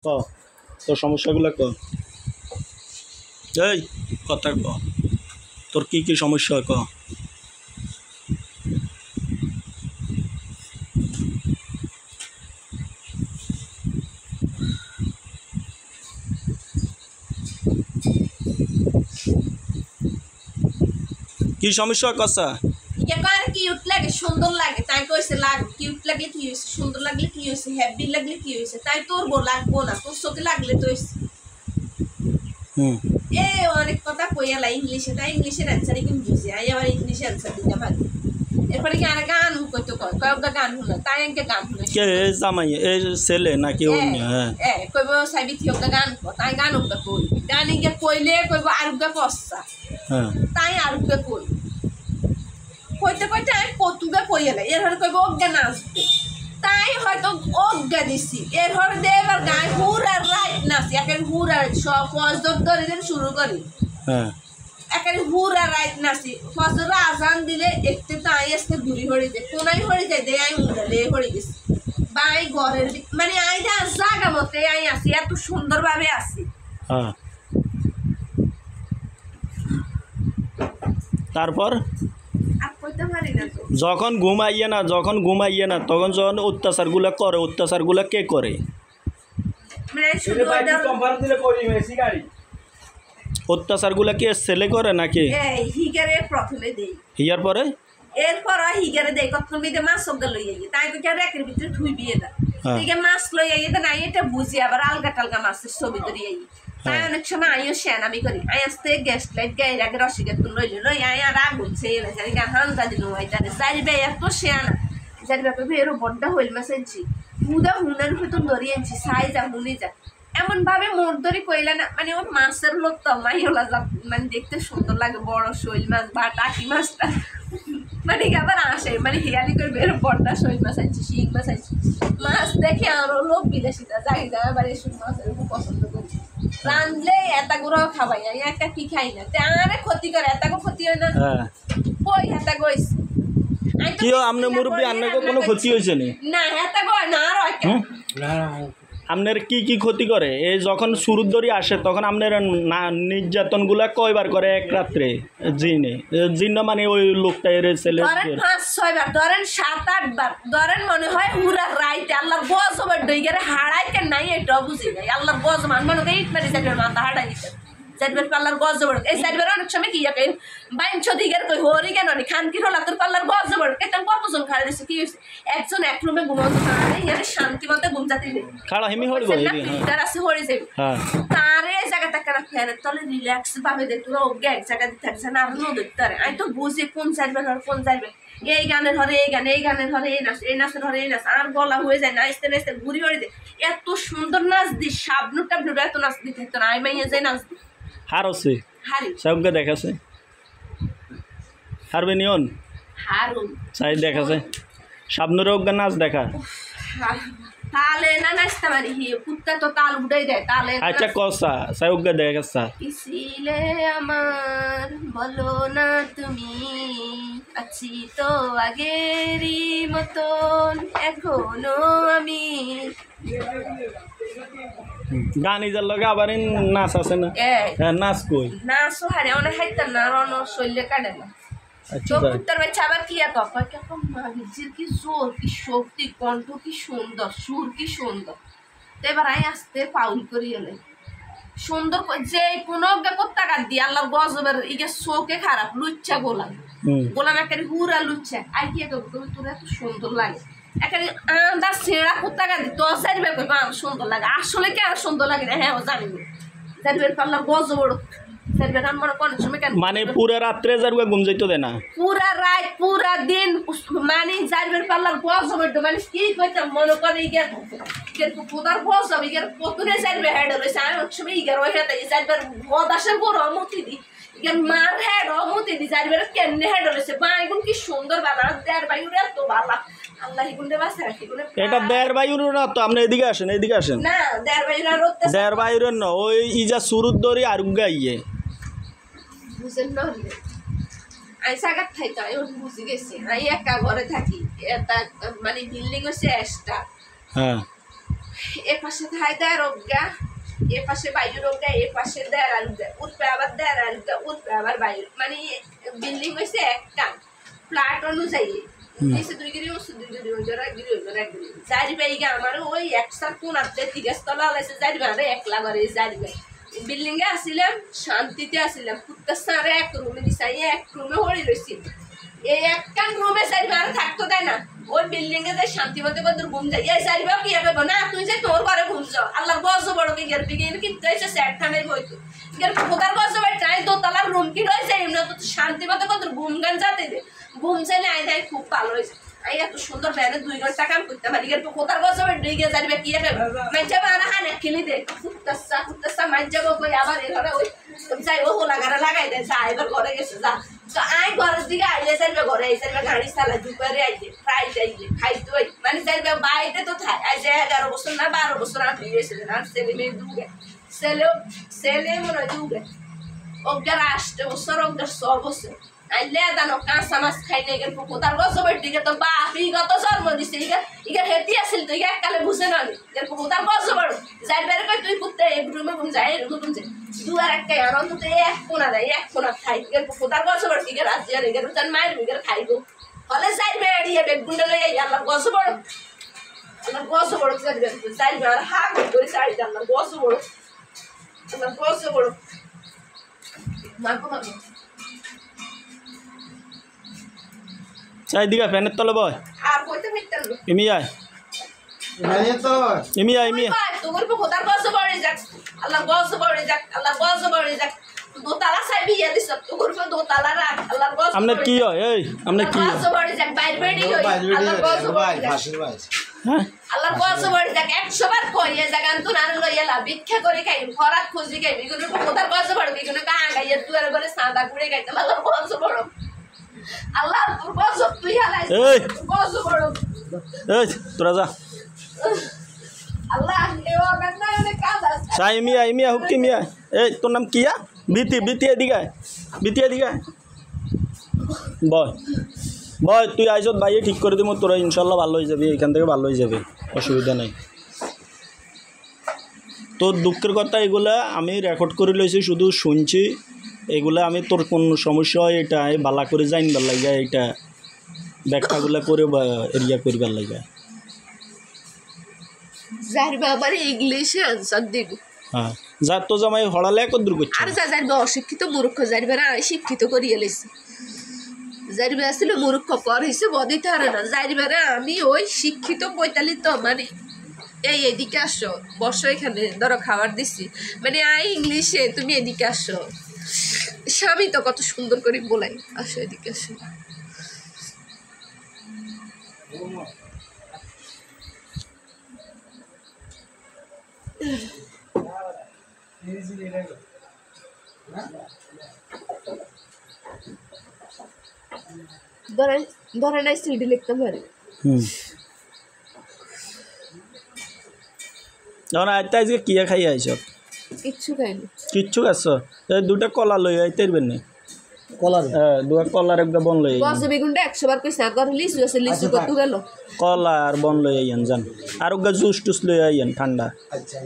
ক তোর সমস্যাগুলো ক এই কথা ক তোর কি কি সমস্যা ক কি সমস্যা কসা কিউট লাগে সুন্দর লাগে তাই কইছে লাগ কিউট লাগলে কি হইছে সুন্দর লাগলে কি হইছে হ্যাপি লাগলে কি হইছে তাই তোর লাগবো না তোর চোখে লাগলে তো এ অনেক কথা কইয়ালা ইংলিশে তাই ইংলিশের অ্যান্সারই কিন্তু বুঝি আই আবার ইংলিশে অ্যান্সার দিতে পারি এরপরে কি আর গান কইতো কয়েকটা গান হলো তাই একটা গান হলো কে জামাই এই ছেলে নাকি অন্য হ্যাঁ কইব সাইবিতি একটা গান তাই গান একটা কই গান ইকে কইলে কইব আরুগা কসা হ্যাঁ তাই আরুগা কই কইতে কইতে আমি কতুগা কইয়ালা এর হরে কইব অজ্ঞা নাচবে তাই হয়তো অজ্ঞা দিছি এর হরে দেবার গায় হুরা রাইট নাচি একের হুরা সব ফজর ধরে দিন শুরু করি হ্যাঁ একের হুরা রাইট নাচি ফজর আজান দিলে একটু তাই আজকে ঘুরি হরে যায় কোনাই হরে যায় দে আই উড়ালে হরে গেছি বাই ঘরের মানে আই যা জায়গা মতে আই আসি এত সুন্দরভাবে আসি হ্যাঁ তারপর যখন ঘুমাইয়ে না তখন যখন অত্যাচারগুলো করে অত্যাচারগুলো কে করে অত্যাচারগুলো কে ছেলে করে নাকি হিগারে প্রথমে দেই হিয়ার পরে এরপর হিগারে দেই কখন মিদে মাছ সবগা লইয়া গিয়ে তাই তো কে রেকের ভিতরে থুই বিয়ে দা ঠিক মাছ লইয়া গিয়ে না এটা বুঝি আবার আলগা টালগা মাছের ছবি ধরিয়ে তাই অনেক সময় আইও শ্যানামি করি আই আসতে গ্যাস লাইট গায়ে আগে রসিকে তুল লই আই আর আগুন ছেলে জানি গান হান্দা দিন ওই তারে যাইবে এত শ্যানা যাইবে বেরো বড্ডা হইল মাসেছি মুদা হুনার ভিতর ধরিয়েছি সাই যা হুনি যা এমন ভাবে মোট ধরি কইলা না মানে ওর মাছের লোক তো মাইওলা যা মানে দেখতে সুন্দর লাগে বড় শৈল মাছ বা টাকি মাছটা মানে আবার আসে মানে হিয়ালি করে বেরো বড্ডা শৈল মাছ আনছি শিং মাছ আনছি মাছ দেখে আরো লোক বিদেশিটা যাই যায় আবার এসব মাছের খুব পছন্দ করি রাঁধলে এতা গুঁড়ো খাবাই আমি একটা কি খাই না আরে ক্ষতি করে এতাকে ক্ষতি হয় না কই হেতা কইস কি আমনে মুরব্বি আন্নাকে কোনো ক্ষতি হয়েছে না হেতা কই না আর আপনার কি কি ক্ষতি করে এই যখন শুরুর দড়ি আসে তখন আপনার নির্যাতনগুলা কয়বার করে এক রাত্রে জিনে মানে ওই লোকটা এর ছেলে ধরেন 5-6 বার ধরেন 7-8 বার ধরেন মনে হয় হুরা রাইতে আল্লাহর গজবের ডইগারে হাড়াইতে নাই এটা বুঝি নাই আল্লাহর গজব মনে কই ইট মারি যাবে মাথা হাড়াই দিতে যাইবার পাল্লার গজবের এই সাইডবার অনেক সময় কি যাকে বাইন ছদিগার কই হরি কেন নি খান কি হলা তোর পাল্লার গজবের কেতন কতজন খাড়া দিছে কি হইছে একজন এক রুমে ঘুমাতে পারে ইয়ারে শান্তি মতে ঘুম যাতে খাড়া হিমি হরি গো তার আছে হরি যাবে তারে জায়গাটা কেন ফেরে তলে রিল্যাক্স ভাবে দে তোরা ওকে এক জায়গা দিতে থাকছ না আর নো দেখতে পারে আমি তো বুঝি কোন সাইডবার আর কোন যাইবে এই গানের হরে এই গান এই গানের হরে এই নাচের হরে এই নাচ আর গলা হয়ে যায় নাচতে নাচতে ঘুরি হরে দে এত সুন্দর নাচ দি শাবনু টাবনু এত নাচ দিতে তো না আমি মাইয়া যাই নাচ হারছে সবকে দেখাছে হারবে নিয়ন চাই দেখাছে শাবনুর অজ্ঞা নাচ দেখা তালে না নাচতে পারি কুত্তা তো তাল উঠাই দেয় তালে আচ্ছা কসা চাই অজ্ঞা দেখাচ্ছা ইসিলে আমার বলো না তুমি আছি তো আগেরই মতন এখনো আমি গান ইজার লগে আবার নাচ আছে না নাচ কই নাচ হারে অনেক হাইতাম না রন শৈলে কাটে না উত্তর বাচ্চা আবার কি মাগিজির কি জোর কি শক্তি কণ্ঠ কি সুন্দর সুর কি সুন্দর তো এবার আই আসতে পাউল করি এলে সুন্দর যে কোনো টাকা দিয়ে আল্লাহর গজবের ইগে চোখে খারাপ লুচ্চা গোলাম গোলাম একেবারে হুরা লুচ্চা আই কি তোর এত সুন্দর লাগে এখানে আন্দা ছেঁড়া কোথাকা দি তো সাইডবে কইবা সুন্দর লাগে আসলে কি আর সুন্দর লাগে না হ্যাঁ জানি না সাইডবে পাল্লার গজবড় সাইডবে রান মনে কোন সময় কেন মানে পুরো রাত্রে যারবা ঘুম যাইতো দেনা পুরা রাত পুরা দিন মানে সাইডবে পাল্লার গজবড় মানে কি কইতা মনে করে ইগে কিন্তু পুদার গজব ইগে কতরে সাইডবে হেড রইছে আমি সময় ইগে রইছে তাই সাইডবে গদাসে বড় মতি দি ইগে মার হেড মতি দি সাইডবে কেনে হেড রইছে বাইগুন কি সুন্দর বালা দেয়ার বাইরে তো বালা এটা দেড় বাইর না তো আপনি এদিকে আসেন না দেড় বাইর না ওই ইজা সুরুদ দরি আর গাইয়ে বুঝেন না আই সাগাত থাইতো আই বুঝি গেছি আই একা ঘরে থাকি এটা মানে বিল্ডিং হচ্ছে একটা এ পাশে থাই দেয় রোগা, এ পাশে বায়ু রোগা, এ পাশে দেয় আলুগা, উঠবে আবার দেয় আলুগা, উঠবে আবার বায়ু। মানে বিল্ডিং হয়েছে একটা ফ্ল্যাট অনুযায়ী, নিচে 2 গিরি উঁচু 2 গিরি ওজোর 1 গিরি ওজোর 1 গিরি। যারি বাইগা আমার ওই একসার কোন আপনি 30 তলা হলাইছে, যারি বারে একলা করে যারি বাই বিল্ডিং এ আসিলাম, শান্তিতে আসিলাম। কুত্তার সারে এক রুমে দিছাই, এক রুমে হরি রইছি। এই একখান রুমে যারি বারে থাকতো দেয় না, ওই বিল্ডিং এ যে শান্তি মতো কত ঘুম যায়। এই যারি বাবু কি হবে না, তুই যে তোর ঘরে ঘুম যাও। আল্লাহর গজ বড় কি গের বিগে কিন্তু হইছে সেট ঠান্ডাই বইতো গের খোদার গজ বাই ট্রাই দোতলার রুম কি রইছে এমনি তো শান্তি মতো কত ঘুম গান যাতে দে। ঘুম চাইলে আই দেয় খুব ভালো হয়েছে। আই এত সুন্দর ব্যানে 2 ঘন্টা কাম করতে পারি, এর কোথার গছ হবে ডিগে যাবে কি হবে মাইজা বানা হানে খেলি দে ফুটতাসা মাইজা কই আবার এ ঘরে ওই যাই ও লাগারা লাগাই দে যা এবার ঘরে গেছে যা। তো আই ঘরের দিকে আইলে যাইবে ঘরে এই যাইবে গাড়ি চালা দুপারে আইছে ফ্রাই যাইবে খাইতে ওই মানে যাইবে বাইতে তো থাই আই যে 11 বছর না 12 বছর আর বিয়েছিল না ছেলে মেয়ে দুগে ছেলে মনে হয় দুগে ওগের 8 বছর ওগের 6 বছর আইলে দানো কাঁচা মাছ খাই না গেল কোথার গছবের দিকে তো বাপি কত জন্ম দিছে ইগার হেতি আসিল তো ইগা কালে বুঝে না গেল কোথার গছবের যাই বের কই তুই কুত্তে এক রুমে ঘুম যায় ঘুম যায় দুয়ার একটা আর অন্তত এক কোনা দেয় এক কোনা খাই গেল কোথার গছবের দিকে রাজি আর গেল তার মায়ের বিগের খাইবো হলে যাই বেড়িয়ে বেগুন্ডে লই আল্লাহ গছবের যাই আর হাক করে চাই আল্লাহ গছবের মাগো মাগো চাই দিঘা ফ্যানের তলে বয় আর কইতে ফিরতেন এমি আয় এমি আয় এমি তোর পর খোদার গছ বড়ে যাক আল্লাহ গছ বড়ে যাক দোতলা সাইবি ইয়া দিছ তোর পর দোতলা রাখ আল্লাহ গছ আমনে কি হয় এই আমনে কি গছ বড়ে যাক বাইরে বেড়ি হই আল্লাহ গছ বড়ে যাক হ্যাঁ আল্লাহ গছ বড়ে যাক 100 বার কই এ জাগান তো নার লইলা ভিক্ষা করে খাই খরাত খুঁজি খাই বিগুনের পর খোদার গছ বড়ে বিগুনে কা গাইয়া তুয়ার বলে সাদা কুড়ে খাইতে আল্লাহ গছ বড়ে আল্লাহ তোর গছ তুই হালাই এই গছ বড়ে এই তোরা যা আল্লাহ এও গন্না নে কাজ চাই মিয়া হুকি মিয়া এই তোর নাম কিয়া বিতি এদিকে বয় তুই আইসত বাইরে ঠিক করে দিব তোরা ইনশাল্লাহ ভালো হয়ে যাবে এখান থেকে ভালো হয়ে যাবে অসুবিধা নেই তোর দুঃখের কথা এগুলা আমি রেকর্ড করে লইছি শুধু শুনছি এগুলা আমি তোর কোন সমস্যা হয় এটা বালা করে জানবার লাগে এটা ব্যাখ্যাগুলা করে এরিয়া করবার লাগে যার বাবার ইংলিশে আনসার দিব হ্যাঁ যার তো জামাই হড়ালে কত দূর করছে আর যার অশিক্ষিত মূর্খ যারিবার শিক্ষিত করিয়ে লেছি যারিবার আসছিল মূর্খ পর হয়েছে বদিতে হারে না যারিবারে আমি ওই শিক্ষিত 45 মানে এদিকে আসো বসো এখানে ধরো খাবার দিছি মানে ইংলিশে তুমি এদিকে আসো স্বামী তো কত সুন্দর করে বলাই আসো এদিকে আসো ধরে নাই সিডি লিখতে পারি যখন আইতে আজকে কিয়া খাই আইস কিচ্ছু খাইনি কিচ্ছু খাচ্ছ দুটা কলা লই আইতে পারবেন না কলার হ্যাঁ দুটা কলার একটা বন লই গছ বেগুনটা 100 বার কইছে আগর লিচু আছে লিচু কত গেল কলা আর বন লই আইয়েন জান আর জুস টুস লই আইয়েন ঠান্ডা আচ্ছা